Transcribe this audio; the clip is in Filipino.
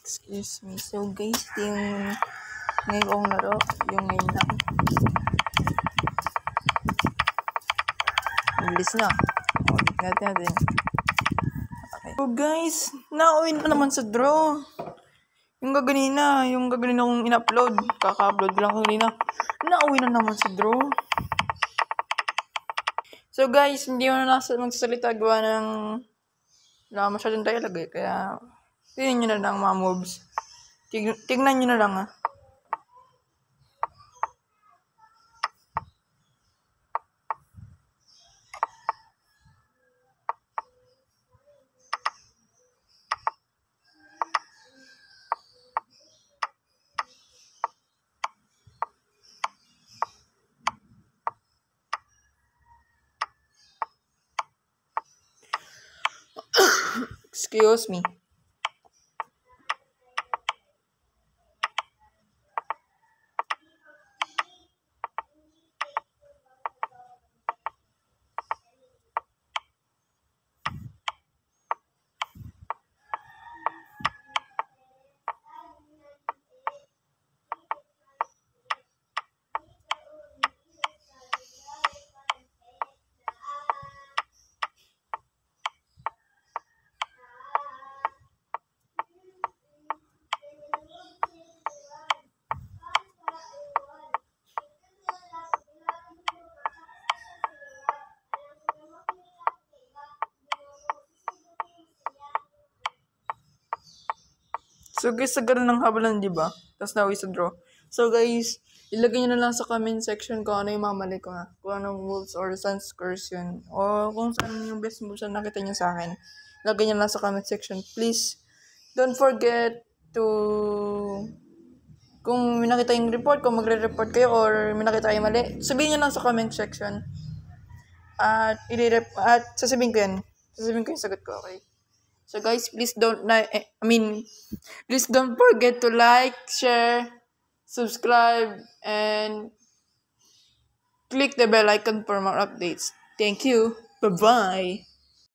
Excuse me. So guys, yung ngayon kong laro, yung ngayon lang. Bilis na. Ulit natin. Okay. So guys, nauwi na naman sa draw. Yung gaganina kong in-upload. Kaka-upload ko lang kanina. Nauwi na naman sa draw. So guys, hindi mo na magsasalita gawa ng wala masyadong dialogue eh. Kaya, tingnan nyo na lang mga moves. Tignan nyo na lang ah. Excuse me. So guys, sa ganun ng habalan, di ba? Tapos nauwi sa draw. So guys, ilagay nyo na lang sa comment section kung ano yung mamali ko ha. Kung anong moves or Sun's curse yun. O kung saan yung best moves na nakita nyo sa akin. Ilagay nyo lang sa comment section. Please, don't forget to... Kung may nakita yung report, kung magre-report kayo or may nakita kayo mali, sabihin nyo lang sa comment section. At sasabihin ko yan. Sasabihin ko yung sagot ko, okay? So guys, please don't forget to like, share, subscribe, and click the bell icon for more updates. Thank you. Bye-bye.